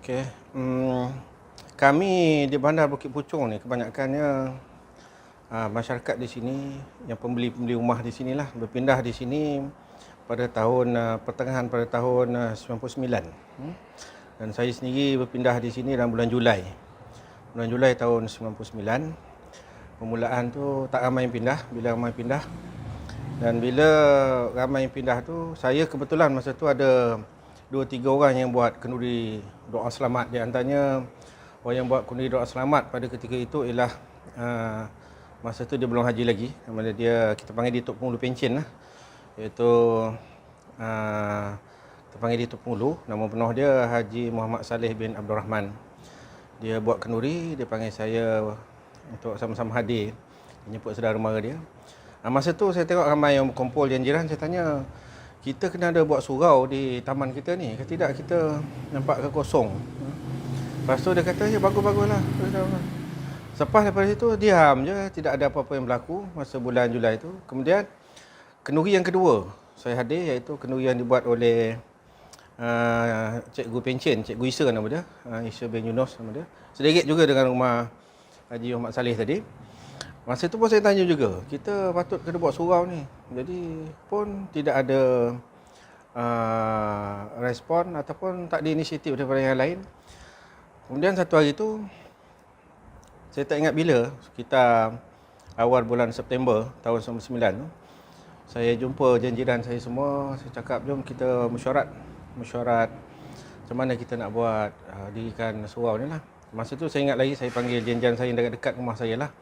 Okey. Kami di Bandar Bukit Puchong ni kebanyakannya masyarakat di sini yang pembeli rumah di sinilah berpindah di sini pada pertengahan pada tahun 99. Dan saya sendiri berpindah di sini dalam bulan Julai. Bulan Julai tahun 99. Permulaan tu tak ramai yang pindah, bila ramai pindah. Dan bila ramai yang pindah tu, saya kebetulan masa tu ada 2-3 orang yang buat kenduri doa selamat. Di antaranya orang yang buat kenduri doa selamat pada ketika itu ialah masa tu dia belum haji lagi. Nama dia, kita panggil dia Tok Pengulu Pencen lah. Iaitu kita panggil dia Tok Pengulu. Nama penuh dia Haji Muhammad Saleh bin Abdul Rahman. Dia buat kenduri, dia panggil saya untuk sama-sama hadir. Dia jemput saudara mara dia. Masa tu saya tengok ramai yang berkumpul yang jiran. Saya tanya, kita kena ada buat surau di taman kita ni, ke tidak kita nampak ke kosong. Lepas tu dia kata, ya bagus-baguslah. Lepas daripada situ diam je, tidak ada apa-apa yang berlaku masa bulan Julai tu. Kemudian kenduri yang kedua saya hadir, iaitu kenduri yang dibuat oleh Cikgu Pencen, Cikgu Isa nama dia, Isa bin Yunus nama dia. Sedikit juga dengan rumah Haji Muhammad Saleh tadi. Masa tu pun saya tanya juga, kita patut kena buat surau ni. Jadi pun tidak ada respon ataupun tak ada inisiatif daripada yang lain. Kemudian satu hari tu, saya tak ingat bila, kita awal bulan September tahun 99 tu, saya jumpa jiran saya semua, saya cakap jom kita mesyuarat macam mana kita nak buat dirikan surau ni lah. Masa tu saya ingat lagi, saya panggil jiran saya yang dekat-dekat rumah saya lah.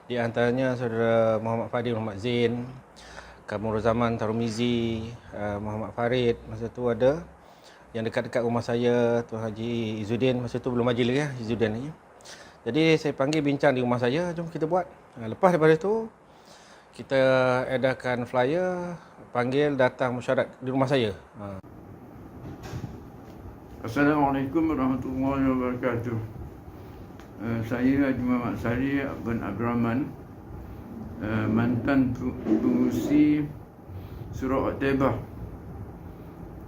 Di antaranya saudara Muhammad Fadil, Muhammad Zain, Kamurul Zaman, Tarumizi, Muhammad Farid. Masa tu ada yang dekat-dekat rumah saya, Tuan Haji Izzuddin. Masa tu belum haji lagi, Izzuddin ni. Jadi saya panggil bincang di rumah saya, jom kita buat. Lepas daripada tu, kita edarkan flyer, panggil datang mesyuarat di rumah saya. Assalamualaikum warahmatullahi wabarakatuh. Saya Haji Muhammad Saleh bin Abdul Rahman, mantan pengurusi Surau At-Taibah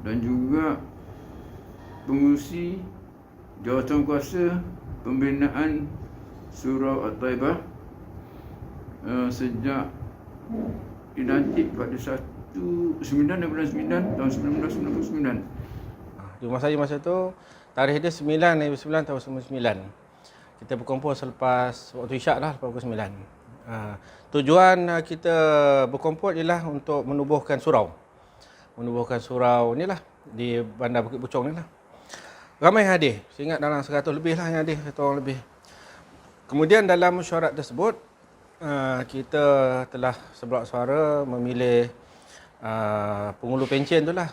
dan juga pengurusi Jawatankuasa Pembinaan Surau At-Taibah sejak dilantik pada 9 bulan 9 tahun 1999. Di rumah saya masa tu, tarikh dia 9/9 tahun 99. Kita berkumpul selepas waktu isyak lah, lepas pukul 9. Tujuan kita berkumpul ialah untuk menubuhkan surau. Menubuhkan surau ni lah, di Bandar Bukit Puchong ni lah. Ramai yang hadir, saya ingat dalam 100 lebih lah yang hadir, 100 orang lebih. Kemudian dalam mesyuarat tersebut, kita telah sebelah suara memilih Pengulu Pencen tu lah.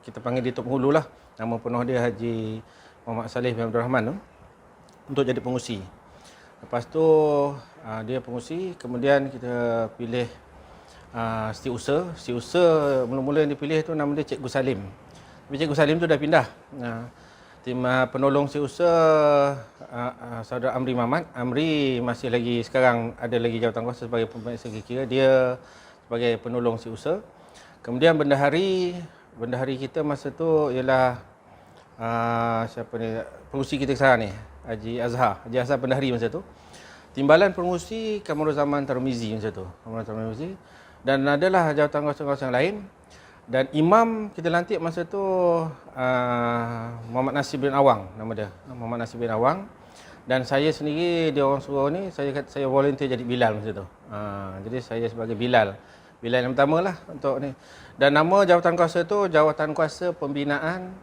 Kita panggil dia Tok Pengulu lah. Nama penuh dia Haji Muhammad Saleh bin Abdul Rahman tu, untuk jadi pengurusi. Lepas tu dia pengurusi, kemudian kita pilih setiausaha. Mula-mula yang dipilih tu nama dia Cikgu Salim. Tapi Cikgu Salim tu dah pindah. Tim penolong setiausaha saudara Amri Mamat. Amri masih lagi, sekarang ada lagi jawatankuasa sebagai pemeriksaan kira-kira, dia sebagai penolong setiausaha. Kemudian bendahari kita masa tu ialah siapa ni, pengurusi kita sekarang ni, Haji Azhar bendahari masa tu. Timbalan pengurusi Kamurul Zaman Tarumizi masa tu. Dan adalah jawatankuasa yang lain. Dan imam kita lantik masa tu Muhammad Nasir bin Awang nama dia. Muhammad Nasir bin Awang. Dan saya sendiri, dia orang surau ni, saya volunteer jadi Bilal masa tu. Jadi saya sebagai Bilal yang pertama lah untuk ni. Dan nama jawatankuasa tu Jawatankuasa Pembinaan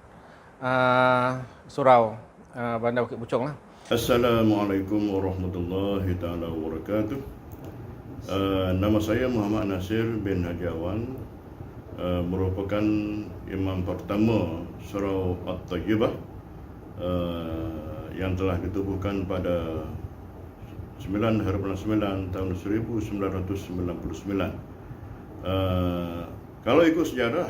Surau Bandar Bukit Puchong lah. Assalamualaikum warahmatullahi taala wabarakatuh. Nama saya Muhammad Nasir bin Haji Awang, merupakan imam pertama Surau At-Taibah yang telah ditubuhkan pada 9 hari bulan 9 tahun 1999. Kalau ikut sejarah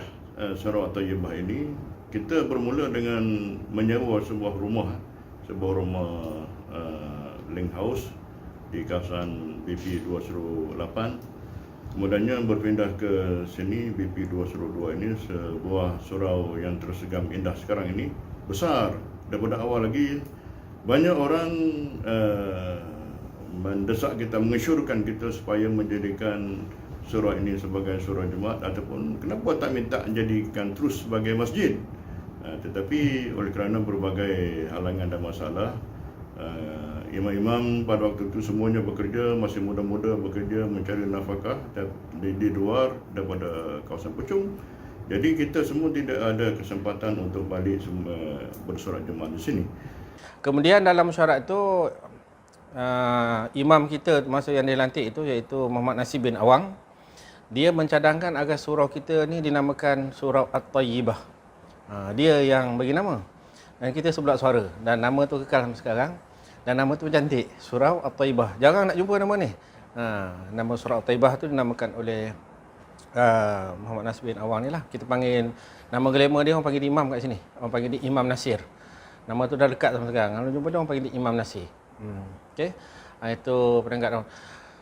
Surau At-Taibah ini, kita bermula dengan menyewa sebuah rumah link house di kawasan BP 208. Kemudiannya berpindah ke sini, BP 202 ini, sebuah surau yang tersegam indah sekarang ini, besar daripada awal lagi banyak orang mendesak kita, mengesyorkan kita supaya menjadikan surau ini sebagai surau Jumaat, ataupun kenapa tak minta jadikan terus sebagai masjid. Tetapi oleh kerana berbagai halangan dan masalah, imam-imam pada waktu itu semuanya bekerja, masih muda-muda bekerja mencari nafkah di luar daripada kawasan Puchong. Jadi kita semua tidak ada kesempatan untuk balik bersolat Jumaat di sini. Kemudian dalam mesyuarat itu imam kita masa yang dilantik itu iaitu Muhammad Nasir bin Awang, dia mencadangkan agar surau kita ni dinamakan Surau At-Tayyibah. Dia yang bagi nama. Dan kita sebelak suara dan nama tu kekal sampai sekarang. Dan nama tu cantik, Surau At-Tayyibah. Jarang nak jumpa nama ni. Nama Surau At-Tayyibah tu dinamakan oleh Muhammad Nasir bin Awang ni lah. Kita panggil, nama glamour dia orang panggil dia imam kat sini. Orang panggil dia Imam Nasir. Nama tu dah dekat sampai sekarang. Kalau jumpa dia orang panggil dia Imam Nasir. Okey. Itu peringkat dia.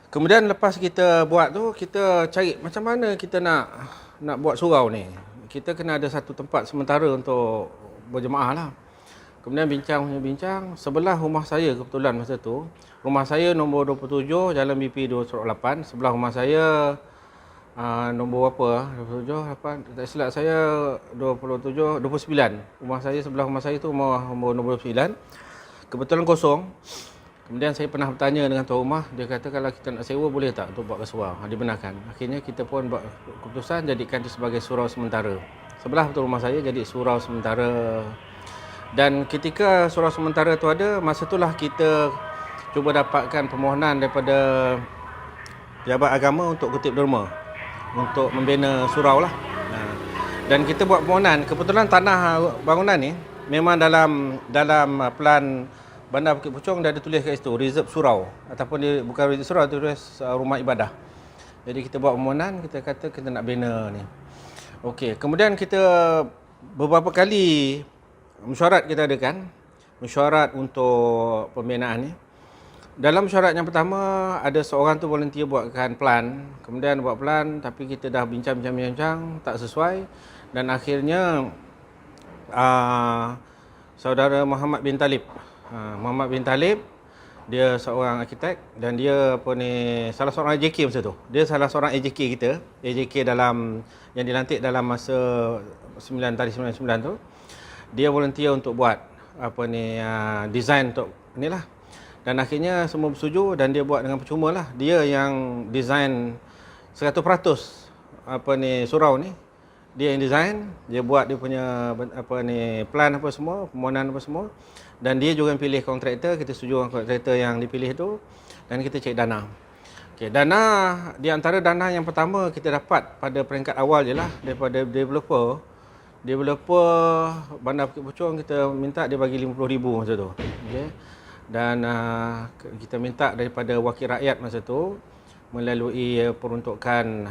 Kemudian lepas kita buat tu, kita cari macam mana kita nak buat surau ni. Kita kena ada satu tempat sementara untuk berjemaah lah. Kemudian bincang, sebelah rumah saya kebetulan masa tu, rumah saya nombor 27, Jalan BP 208. Sebelah rumah saya nombor apa? 27, 8, tak silap saya 29. Rumah saya, sebelah rumah saya tu nombor 29. Kebetulan kosong. Kemudian saya pernah bertanya dengan tuan rumah, dia kata kalau kita nak sewa boleh tak untuk buat surau. Dibenarkan. Akhirnya kita pun buat keputusan jadikan itu sebagai surau sementara. Sebelah betul rumah saya jadi surau sementara. Dan ketika surau sementara tu ada, masa itulah kita cuba dapatkan permohonan daripada pejabat agama untuk kutip derma untuk membina surau lah. Dan kita buat permohonan. Kebetulan tanah bangunan ni memang dalam plan Bandar Bukit Puchong dah ada tulis kat situ reserve surau, ataupun dia bukan reserve surau, tulis rumah ibadah. Jadi kita buat permohonan, kita kata kita nak bina ni. Okey, kemudian kita beberapa kali mesyuarat kita adakan, mesyuarat untuk pembinaan ni. Dalam mesyuarat yang pertama ada seorang tu volunteer buatkan plan, kemudian buat plan tapi kita dah bincang tak sesuai, dan akhirnya saudara Muhammad bin Talib, dia seorang arkitek dan dia salah seorang AJK masa tu. Dia salah seorang AJK kita, AJK dalam yang dilantik dalam masa 99 tu. Dia volunteer untuk buat design untuk inilah. Dan akhirnya semua bersetuju dan dia buat dengan percuma lah. Dia yang design 100% surau ni. Dia yang design, dia buat dia punya plan apa semua, permohonan apa semua. Dan dia juga yang pilih kontraktor, kita setuju dengan kontraktor yang dipilih tu, dan kita cek dana. Okey, dana di antara dana yang pertama kita dapat pada peringkat awal je lah daripada developer Bandar Bukit Puchong, kita minta dia bagi 50,000 masa tu. Okey. Dan kita minta daripada wakil rakyat masa tu melalui peruntukan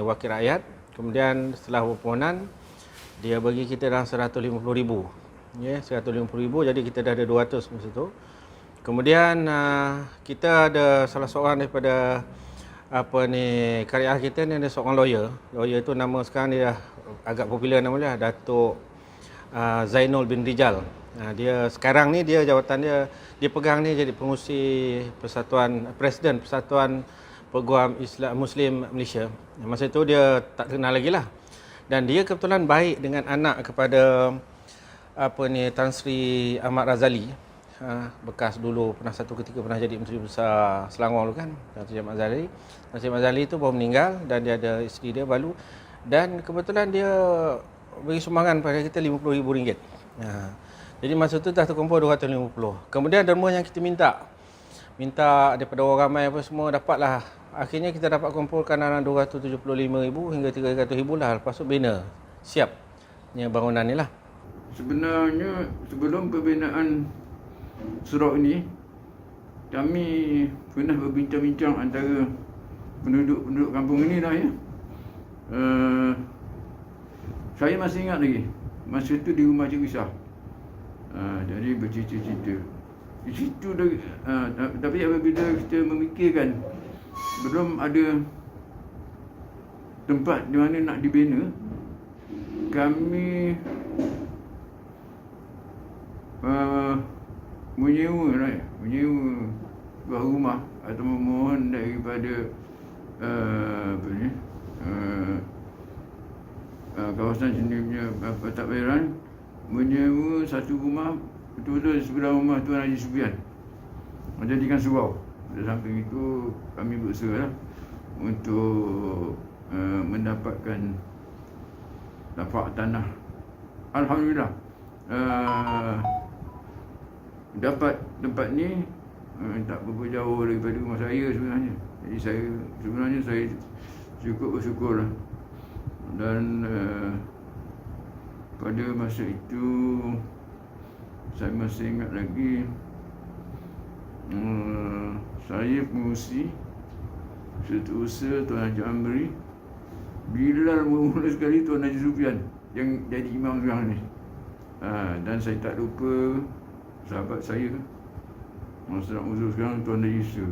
wakil rakyat. Kemudian setelah permohonan dia bagi kita dalam 150,000. Ya, 150,000, jadi kita dah ada 200 masa tu. Kemudian kita ada salah seorang daripada karya kita ni, ada seorang lawyer. Lawyer tu nama sekarang dia agak popular nama dia, Datuk Zainul bin Rijal. Dia sekarang ni dia jawatan dia pegang ni jadi pengurusi Presiden Persatuan Peguam Islam Muslim Malaysia. Masa tu dia tak kenal lagi lah. Dan dia kebetulan baik dengan anak kepada Tan Sri Ahmad Razali, bekas dulu satu ketika pernah jadi Menteri Besar Selangor dulu kan, Tan Sri Ahmad Razali. Tan Sri Ahmad Razali tu baru meninggal dan dia ada isteri dia baru, dan kebetulan dia bagi sumbangan pada kita RM50,000. Jadi masa tu dah terkumpul 250. Kemudian derma yang kita minta daripada orang ramai apa semua, dapatlah. Akhirnya kita dapat kumpulkan dalam 275,000 hingga 300,000 lah. Lepas tu bina siap bangunan ni lah. Sebenarnya sebelum pembinaan surau ini, kami pernah berbincang-bincang antara penduduk kampung ini lah ya. Saya masih ingat lagi masa itu di rumah Cik Wisah. Jadi bercerita-cerita di situ tapi apabila kita memikirkan belum ada tempat di mana nak dibina, kami menyewa sebuah rumah atau memohon daripada kawasan sini punya pentadbiran menyewa satu rumah betul-betul sebelah rumah Tuan Haji Sufian, menjadikan surau. Di samping itu kami berusaha untuk mendapatkan lapak tanah. Alhamdulillah dapat tempat ni tak berapa jauh daripada rumah saya sebenarnya. Jadi saya cukup bersyukur lah. Dan pada masa itu saya masih ingat lagi, saya pengurusi Setiausaha Tuan Haji Amri, Bilal mula sekali Tuan Haji Sufian yang jadi imam sekarang ni. Dan saya tak lupa sahabat saya Masyarakat Uzur sekarang Tuan Haji Isa.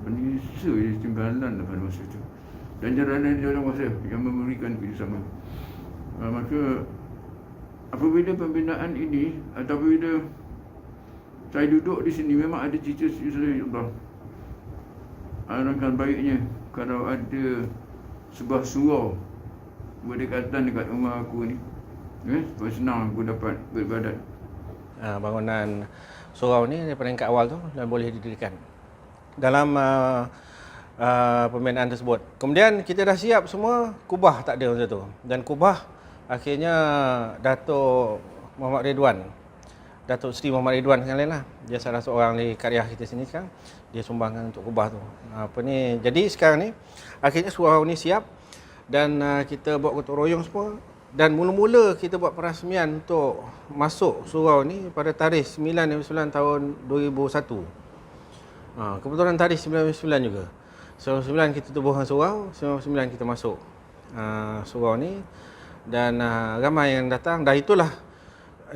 Tuan Haji Isa jadi timbalan pada masa itu. Dan jaranan dia orang kuasa yang memberikan kerjasama. Maka apabila pembinaan ini atau apabila saya duduk di sini, memang ada cita-cita saya, Allah, alangkah baiknya kalau ada sebuah surau berdekatan dekat rumah aku ni, supaya senang aku dapat beribadat. Bangunan surau ni daripada peringkat awal tu dan boleh didirikan dalam pembinaan tersebut. Kemudian kita dah siap semua, kubah tak ada masa tu. Dan kubah akhirnya Datuk Muhammad Ridwan, Datuk Seri Muhammad Ridwan sekalian lah. Dia salah seorang di karya kita sini sekarang. Dia sumbangkan untuk kubah tu. Jadi sekarang ni akhirnya surau ni siap dan kita buat gotong royong semua. Dan mula-mula kita buat perasmian untuk masuk surau ni pada tarikh 9/9 tahun 2001. Kebetulan tarikh 9/9 juga. 9/9 kita tubuhkan surau, 9/9 kita masuk surau ni. Dan ramai yang datang. Dan itulah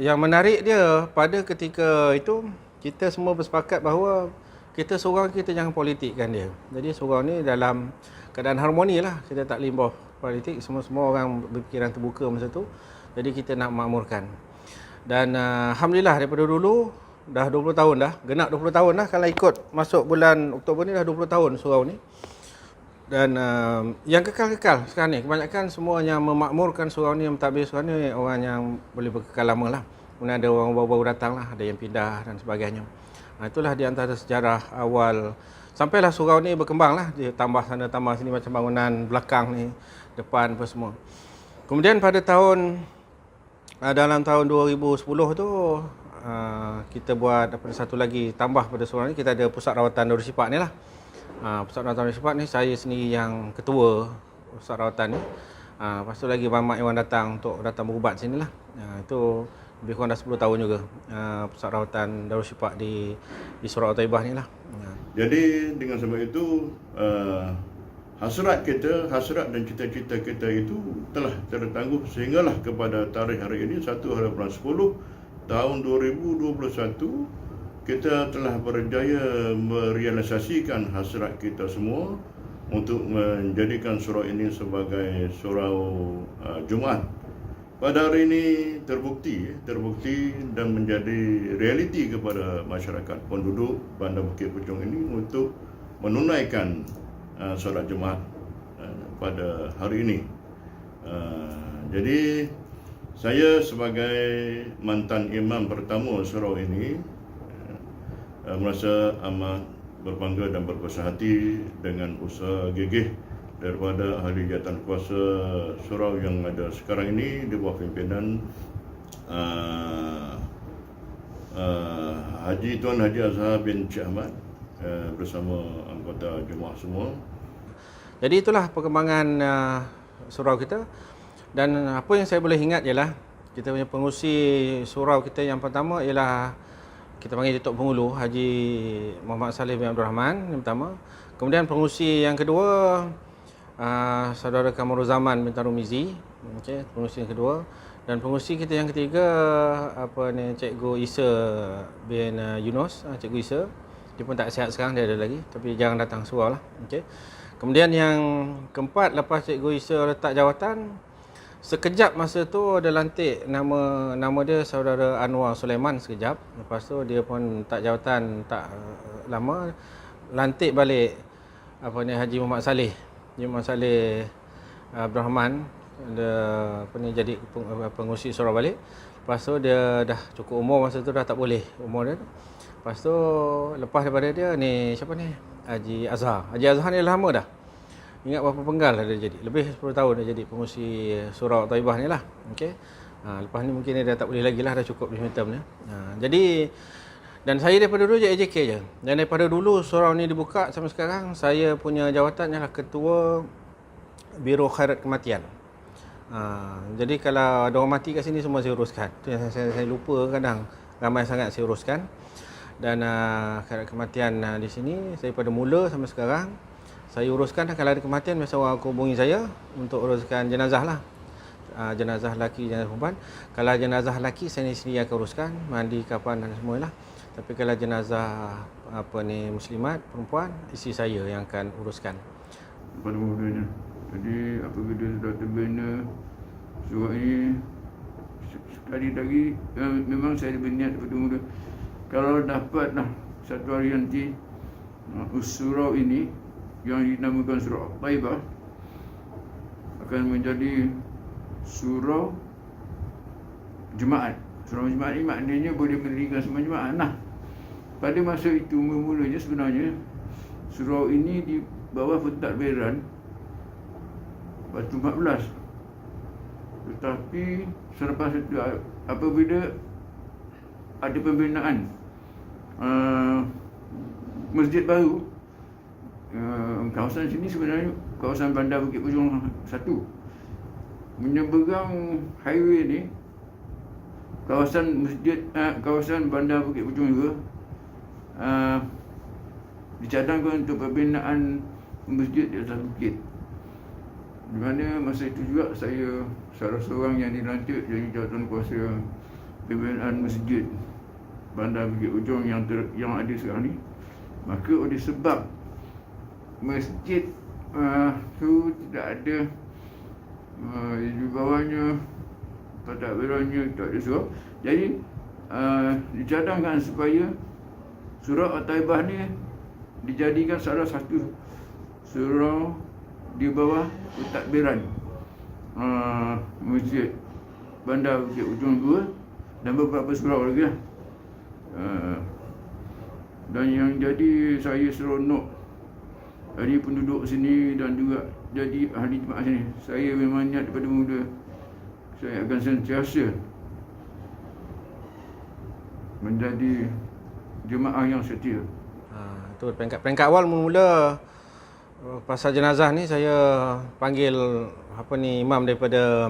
yang menarik dia, pada ketika itu kita semua bersepakat bahawa kita surau kita jangan politikkan dia. Jadi surau ni dalam keadaan harmoni lah, kita tak limbah politik, semua orang berfikiran terbuka masa tu. Jadi kita nak makmurkan. Dan alhamdulillah daripada dulu dah 20 tahun dah, genap 20 tahun dah kalau ikut masuk bulan Oktober ni dah 20 tahun surau ni. Dan yang kekal-kekal sekarang ni, kebanyakan semua yang memakmurkan surau ni, yang mentadbir surau ni, orang yang boleh berkekal lama lah. Kemudian ada orang baru-baru datang lah, ada yang pindah dan sebagainya. Itulah di antara sejarah awal. Sampailah surau ni berkembang lah, dia tambah sana tambah sini, macam bangunan belakang ni, depan apa semua. Kemudian pada dalam tahun 2010 tu kita buat satu lagi tambah pada surau ni, kita ada pusat rawatan Darul Shifa ni lah. Pusat rawatan Darul Shifa ni saya sendiri yang ketua pusat rawatan ni. Lepas tu lagi Mamat Iwan datang untuk datang berubat sini lah. Itu lebih kurang dah 10 tahun juga pusat rawatan Darul Shifa di Surau Taibah ni lah. Jadi dengan sebab itu hasrat dan cita-cita kita itu telah tertangguh sehinggalah kepada tarikh hari ini 1 bulan 10 tahun 2021 kita telah berjaya merealisasikan hasrat kita semua untuk menjadikan surau ini sebagai surau Jumaat. Pada hari ini terbukti dan menjadi realiti kepada masyarakat penduduk Bandar Bukit Puchong ini untuk menunaikan solat Jumaat pada hari ini. Jadi saya sebagai mantan imam pertama surau ini merasa amat berbangga dan berbesar hati dengan usaha gigih daripada ahli jawatan kuasa surau yang ada sekarang ini di bawah pimpinan Tuan Haji Azhar bin Cik Ahmad bersama anggota jemaah semua. Jadi itulah perkembangan surau kita. Dan apa yang saya boleh ingat ialah kita punya pengurusi surau kita yang pertama ialah kita panggil Datuk Penghulu Haji Muhammad Saleh bin Abdul Rahman yang pertama. Kemudian pengurusi yang kedua Saudara Kamarul Zaman bin Tarumizi, okey, pengurusi yang kedua. Dan pengurusi kita yang ketiga Cikgu Isa bin Yunus, Cikgu Isa. Dia pun tak sihat sekarang, dia ada lagi tapi jarang datang surau lah. Okey. Kemudian yang keempat lepas Cikgu Isa letak jawatan, Sekejap masa tu ada lantik nama dia Saudara Anwar Sulaiman sekejap. Lepas tu dia pun tak jawatan tak lama lantik balik Haji Muhammad Saleh. Haji Muhammad Saleh Abdul Rahman dia jadi pengurusi surau balik. Lepas tu dia dah cukup umur masa tu, dah tak boleh umur dia tu. Lepas tu lepas daripada dia ni siapa ni? Haji Azhar. Haji Azhar ni dah lama dah. Ingat berapa penggal dah dia jadi. Lebih 10 tahun dia jadi pengurusi surau Taibah ni lah. Okey. Lepas ni mungkin dia dah tak boleh lagi lah, dah cukup di term ni. Jadi dan saya daripada dulu je AJK je. Dan daripada dulu surau ni dibuka sampai sekarang, saya punya jawatan ialah Ketua Biro Khairat Kematian. Jadi kalau ada orang mati kat sini semua saya uruskan. Tu yang saya lupa kadang. Ramai sangat saya uruskan. Dan khairat kematian di sini saya pada mula sampai sekarang saya uruskan. Kalau ada kematian biasa orang hubungi saya untuk uruskan jenazah lah. Jenazah lelaki, jenazah perempuan. Kalau jenazah lelaki saya sendiri akan uruskan, mandi, kapan dan semua lah. Tapi kalau jenazah muslimat perempuan, isteri saya yang akan uruskan. Pada mulanya. Jadi apabila sudah terbina surau ini, sekali lagi memang saya berniat pada mula, kalau dapatlah satu hari nanti surau ini yang dinamakan surau Taibah akan menjadi surau jemaat. Surau jemaat ini maknanya boleh mendirikan semua jemaat. Nah, pada masa itu mula-mulanya sebenarnya surau ini di bawah pentadbiran Batu 14. Tetapi selepas itu apabila ada pembinaan masjid baru, kawasan sini sebenarnya kawasan Bandar Bukit Pujong 1, menyeberang highway ni, kawasan masjid kawasan Bandar Bukit Pujong 2 dicadangkan untuk pembinaan masjid di atas bukit. Di mana masa itu juga saya salah seorang yang dilantik jadi jawatan kuasa pembinaan masjid Bandar Bukit Pujong yang ada sekarang ni. Maka oleh sebab masjid tu tidak ada di bawahnya pentadbirannya tak ada surau, jadi dicadangkan supaya surau Taibah ni dijadikan salah satu surau di bawah pentadbiran masjid Bandar Bukit Pujong 2 dan beberapa surau lagi lah. Dan yang jadi saya seronok dari penduduk sini dan juga jadi ahli jemaah sini, saya memang niat daripada muda saya akan sentiasa menjadi jemaah yang setia. Itu peringkat awal mula pasal jenazah ni saya panggil imam daripada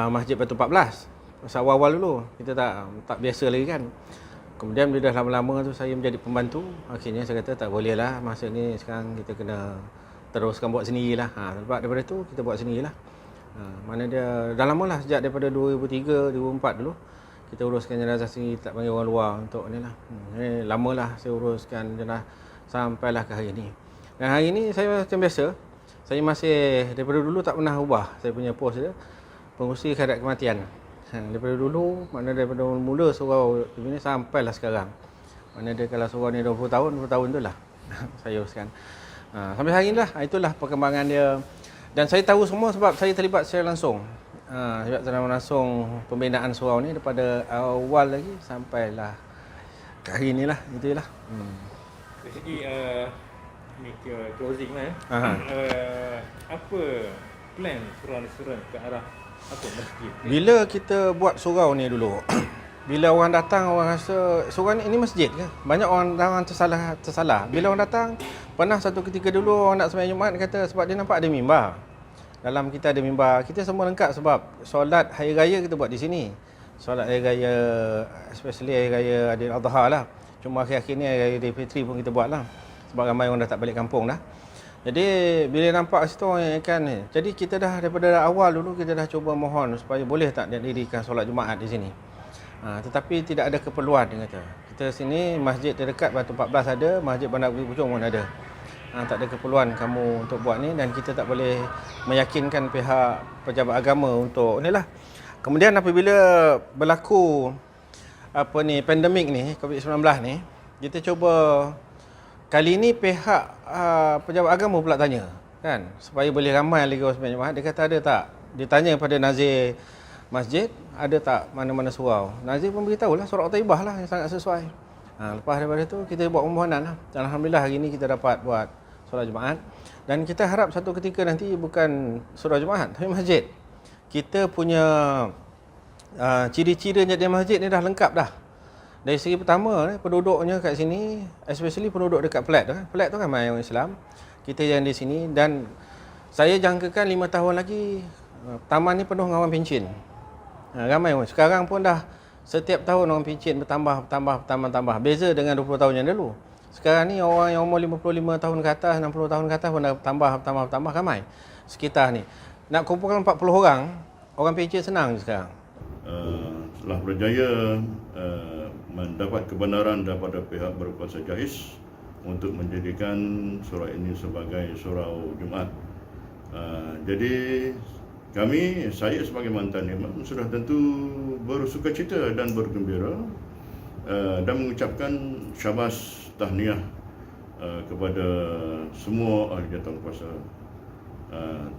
Masjid Batu 14. Pasal awal-awal dulu kita tak biasa lagi kan. Kemudian bila dah lama-lama tu saya menjadi pembantu, akhirnya saya kata tak boleh lah, masa ni sekarang kita kena teruskan buat sendirilah. Sebab daripada tu kita buat sendirilah. Mana dia dah lama lah, sejak daripada 2003, 2004 dulu kita uruskan jenazah sendiri, tak panggil orang luar untuk ni lah. Lama lah saya uruskan jenazah sampailah ke hari ni. Dan hari ni saya macam biasa, saya masih daripada dulu tak pernah ubah saya punya post dia, pengurusi khairat kematian. Daripada dulu, mana daripada mula surau ini sampailah sekarang. Mana dia kalau surau ni 20 tahun tu lah saya uruskan. Sampai hari ni lah, itulah perkembangan dia. Dan saya tahu semua sebab saya terlibat secara langsung. Sebab secara langsung pembinaan surau ni daripada awal lagi sampailah ke hari ni lah, itulah. Dari segi ni closing lah apa plan surau ke arah apa masjid? Bila kita buat surau ni dulu, bila orang datang orang rasa surau ni masjid ke? Banyak orang tersalah. Bila orang datang, pernah satu ketika dulu orang nak sembahyang Jumaat kata sebab dia nampak ada mimbar. Dalam kita ada mimbar, kita semua lengkap sebab solat hari raya kita buat di sini. Solat hari raya, especially hari raya Adil Adha lah. Cuma akhir-akhir ni hari raya Idul Fitri pun kita buat lah. Sebab ramai orang dah tak balik kampung dah. Jadi bila nampak situ orang kan ni, jadi kita dah daripada awal dulu kita dah cuba mohon supaya boleh tak didirikan solat Jumaat di sini. Tetapi tidak ada keperluan dia kata. Kita sini masjid terdekat Batu 14 ada, Masjid Bandar Bukit Pujong pun ada. tak ada keperluan kamu untuk buat ni, dan kita tak boleh meyakinkan pihak pejabat agama untuk inilah. Kemudian apabila berlaku pandemik ni, COVID-19 ni, kita cuba kali ni pihak pejabat agama pula tanya, kan, supaya boleh ramai lagi orang sembahyang Jumaat. Dia kata ada tak? Dia tanya pada nazir masjid, ada tak mana-mana surau. Nazir pun beritahulah surau Taibah lah yang sangat sesuai. Lepas daripada tu kita buat permohonan lah. Dan alhamdulillah hari ni kita dapat buat solat Jumaat. Dan kita harap satu ketika nanti bukan solat Jumaat tapi masjid. Kita punya ciri-ciri jadi masjid ni dah lengkap dah. Dari segi pertama, penduduknya kat sini, especially penduduk dekat flat tu. Flat tu ramai orang Islam. Kita yang di sini, dan saya jangkakan 5 tahun lagi taman ni penuh dengan orang pencin. Ramai orang. Sekarang pun dah setiap tahun orang pencin bertambah. Beza dengan 20 tahun yang dulu. Sekarang ni orang yang umur 55 tahun ke atas, 60 tahun ke atas pun dah bertambah ramai sekitar ni. Nak kumpulkan 40 orang pencin senang je sekarang. Setelah berjaya mendapat kebenaran daripada pihak berkuasa JAIS untuk menjadikan surau ini sebagai surau Jumaat. Jadi saya sebagai mantan imam sudah tentu bersukacita dan bergembira dan mengucapkan syabas tahniah kepada semua ahli jawatan kuasa.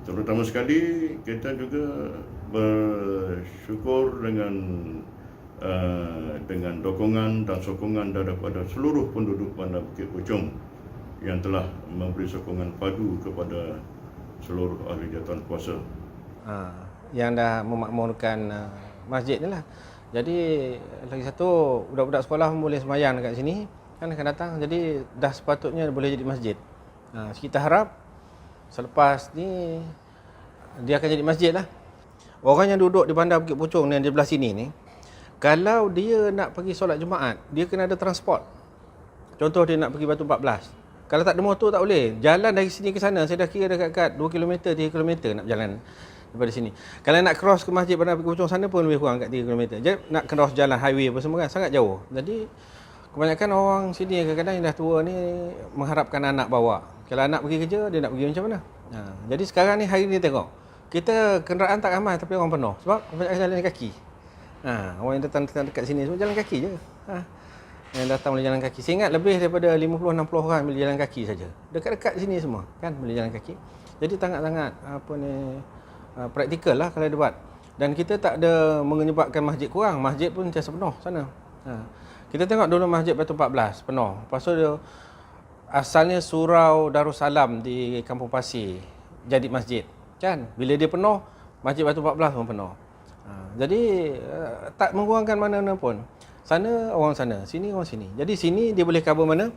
Terutama sekali kita juga bersyukur dengan dokongan dan sokongan daripada seluruh penduduk Bandar Bukit Puchong yang telah memberi sokongan padu kepada seluruh ahli jawatan kuasa. Yang dah memakmurkan masjid ni lah. Jadi lagi satu, budak-budak sekolah pun boleh sembahyang dekat sini kan akan datang. Jadi dah sepatutnya boleh jadi masjid. Kita harap selepas ni dia akan jadi masjid lah. Orang yang duduk di Bandar Bukit Puchong yang di belah sini ni, kalau dia nak pergi solat Jumaat, dia kena ada transport. Contoh dia nak pergi Batu 14. Kalau tak ada motor tak boleh. Jalan dari sini ke sana, saya dah kira dekat 2 km, 3 km nak berjalan daripada sini. Kalau nak cross ke Masjid Bandar Bukit Puchong sana pun lebih kurang kat 3 km. Jadi nak cross jalan highway apa semua kan, sangat jauh. Jadi kebanyakan orang sini kadang-kadang yang dah tua ni mengharapkan anak bawa. Kalau anak pergi kerja, dia nak pergi macam mana? Jadi sekarang ni hari ni tengok, kita kenderaan tak ramai tapi orang penuh. Sebab kebanyakan jalan kaki. Orang yang datang dekat sini semua jalan kaki je. Yang datang boleh jalan kaki. Saya ingat lebih daripada 50-60 orang boleh jalan kaki saja. Dekat-dekat sini semua kan boleh jalan kaki. Jadi sangat-sangat praktikal lah kalau dia buat. Dan kita tak ada menyebabkan masjid kurang. Masjid pun sentiasa penuh sana. Kita tengok dulu Masjid Batu 14 penuh. Lepas tu dia asalnya surau Darussalam di Kampung Pasir jadi masjid kan. Bila dia penuh, Masjid Batu 14 pun penuh. Jadi tak mengurangkan mana-mana pun. Sana orang sana, sini orang sini. Jadi sini dia boleh cover mana?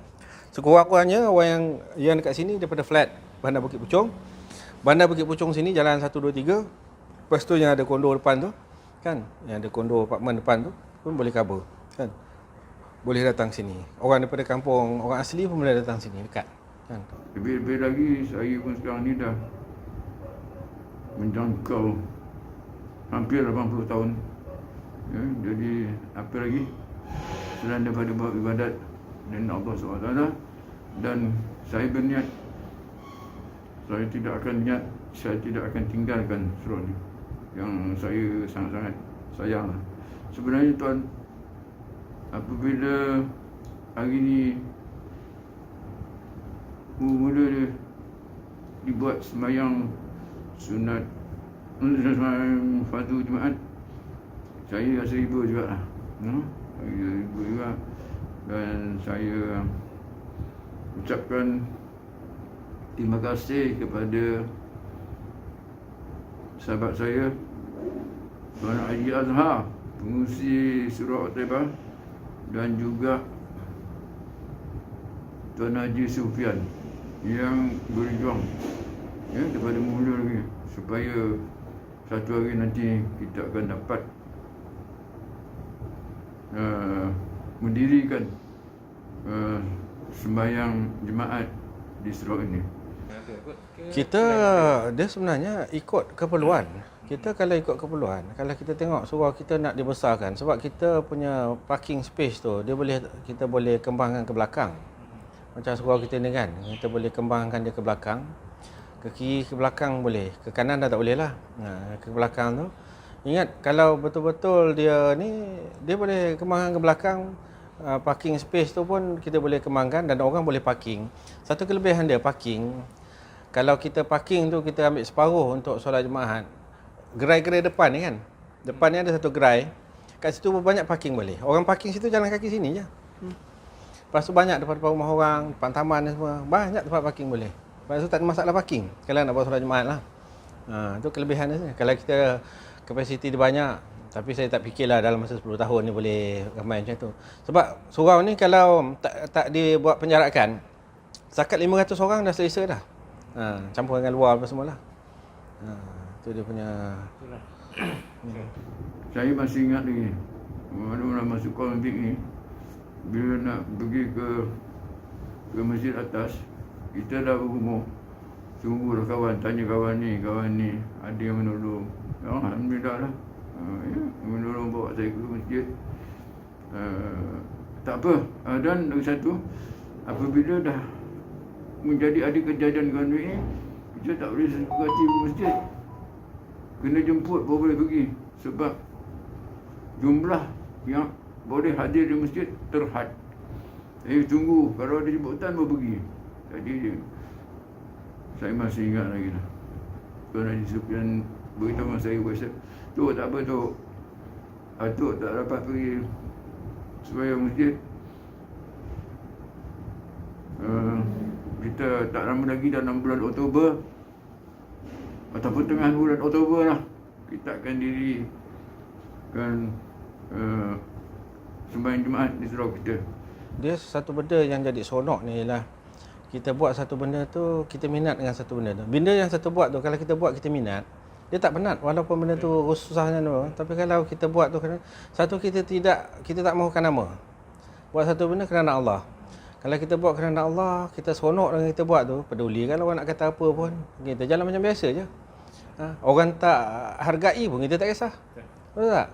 Sekurang-kurangnya orang yang dekat sini daripada flat Bandar Bukit Puchong. Bandar Bukit Puchong sini jalan 1 2 3. Lepas tu yang ada kondo depan tu kan, yang ada kondo apartmen depan tu pun boleh cover kan. Boleh datang sini. Orang daripada kampung, orang asli pun boleh datang sini dekat kan. Lebih-lebih lagi saya pun sekarang ni dah menjangkau hampir 80 tahun. Jadi apa lagi selain daripada buat ibadat dengan Allah SWT, dan saya berniat saya tidak akan tinggalkan surau ni yang saya sangat-sangat sayang. Sebenarnya tuan, apabila hari ni mula dia dibuat sembahyang sunat, sembahyang fardu Jumaat, saya rasa ibu juga lah. Saya ibu juga. Dan saya ucapkan terima kasih kepada sahabat saya Tuan Haji Azhar, pengurusi surau Taibah, dan juga Tuan Haji Sufian yang berjuang daripada mula lagi supaya satu hari nanti kita akan dapat mendirikan sembahyang jemaat di surau ini. Dia sebenarnya ikut keperluan. Kita kalau ikut keperluan, kalau kita tengok surau kita nak dibesarkan, sebab kita punya parking space tu kita boleh kembangkan ke belakang. Macam surau kita ni kan, kita boleh kembangkan dia ke belakang. Ke kiri, ke belakang boleh. Ke kanan dah tak boleh lah. Ke belakang tu. Ingat, kalau betul-betul dia ni, dia boleh kembangkan ke belakang. Parking space tu pun kita boleh kembangkan dan orang boleh parking. Satu kelebihan dia parking, kalau kita parking tu kita ambil separuh untuk solat Jumaat. Gerai-gerai depan ni kan. Depan ni ada satu gerai. Kat situ banyak parking boleh. Orang parking situ jalan kaki sini je. Lepas tu banyak depan-depan rumah orang, depan taman dan semua. Banyak tempat parking boleh. Lepas tu tak ada masalah parking. Kalau nak buat solat Jumaat lah. Itu kelebihan dia. Kalau kita kapasiti dia banyak. Tapi saya tak fikirlah dalam masa 10 tahun ni boleh ramai macam tu. Sebab surau ni kalau tak dibuat penjarakan, setakat 500 orang dah selesa dah. Campur dengan luar apa semualah. Itu dia punya. Saya masih ingat lagi, mana masuk Olimpik ni, bila nak pergi ke masjid atas, kita dah berumur. Sungguh dah kawan, tanya kawan ni, ada yang menolong. Alhamdulillah lah. Menolong bawa saya ke masjid. Tak apa. Dan lagi satu, apabila dah menjadi ada kejadian konflik ni, kita tak boleh suka hati ke masjid. Kena jemput baru boleh pergi. Sebab jumlah yang boleh hadir di masjid terhad. Jadi tunggu, kalau ada jemputan baru pergi. Jadi saya masih ingat lagi lah. Tuan Haji Sufian beritahu saya WhatsApp, Tok tak apa Tok, Tok tak dapat pergi sembahyang masjid. Kita tak lama lagi dalam bulan Oktober ataupun tengah bulan Oktober lah, kita akan dirikan sembahyang Jumaat di surau kita. Dia satu benda yang jadi seronok ni ialah kita buat satu benda tu, kita minat dengan satu benda tu. Benda yang satu buat tu, kalau kita buat kita minat, dia tak penat walaupun benda tu susahnya tu. Tapi kalau kita buat tu, satu kita tak mahukan nama. Buat satu benda kerana Allah. Kalau kita buat kerana Allah, kita seronok dengan kita buat tu, peduli kalau orang nak kata apa pun, kita jalan macam biasa je. Orang tak hargai pun kita tak kisah. Betul tak?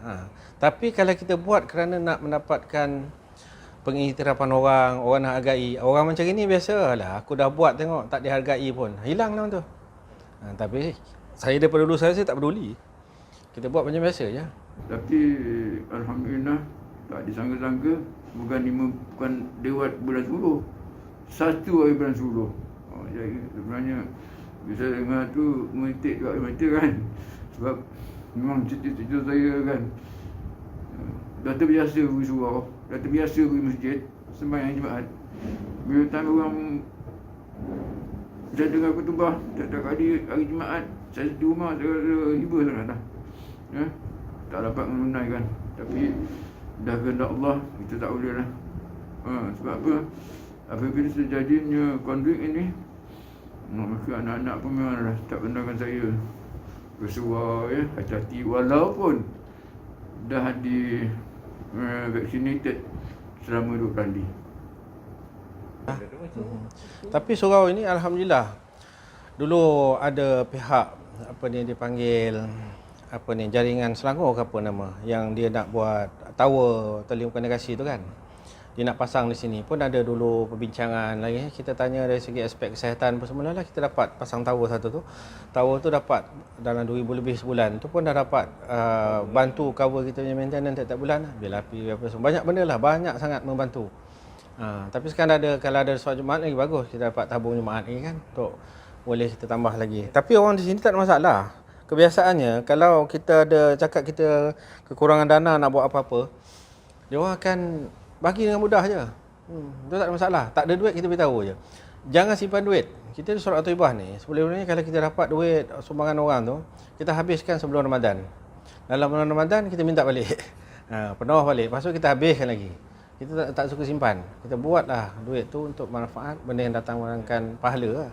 Tapi kalau kita buat kerana nak mendapatkan pengiktirafan orang nak hargai. Orang macam ni biasalah, aku dah buat tengok tak dihargai pun. Hilang lah tu. Tapi saya daripada dulu saya tak peduli. Kita buat macam biasa je. Tapi alhamdulillah tak disangka-sangka bukan lewat bulan 10. 1 hari bulan 10. Jadi sebenarnya bisa dengar tu menitik juga mata kan. Sebab memang cita-cita saya kan, dah terbiasa pergi surau, dah terbiasa pergi masjid sembahyang Jumaat. Bila time orang saya dengar khutbah setiap kali hari Jumaat, saya di rumah saya rasa hibur sangat dah. Tak dapat menunaikan. Tapi dah kehendak Allah, kita tak boleh lah. Sebab apa? Apabila terjadinya konflik ini, maka anak-anak pun memang tak kenalkan saya bersuara, hati-hati walaupun dah di vaccinated selama 2 kali. Tapi surau ini alhamdulillah, dulu ada pihak dipanggil jaringan Selangor ke apa nama, yang dia nak buat tower telekomunikasi tu kan. Dia nak pasang di sini pun ada dulu perbincangan lagi. Kita tanya dari segi aspek kesihatan apa semula lah, kita dapat pasang tower satu tu. Tower tu dapat dalam 2,000 lebih sebulan. Tu pun dah dapat bantu cover kita punya maintenance tiap-tiap bulan lah. Bil api apa semua. Banyak benda lah, banyak sangat membantu. Tapi sekarang kalau ada solat Jumaat lagi bagus. Kita dapat tabung Jumaat lagi kan. Untuk boleh kita tambah lagi. Tapi orang di sini tak ada masalah. Kebiasaannya kalau kita ada cakap kita kekurangan dana nak buat apa-apa, dia orang akan bagi dengan mudah je. Itu tak ada masalah. Tak ada duit kita beritahu je. Jangan simpan duit. Kita di solat Thaibah ni, sebelum ni kalau kita dapat duit sumbangan orang tu, kita habiskan sebelum Ramadan. Dalam bulan Ramadan kita minta balik. Penuh balik. Lepas tu kita habiskan lagi. Kita tak suka simpan. Kita buatlah duit tu untuk manfaat benda yang datang mendatangkan pahala lah.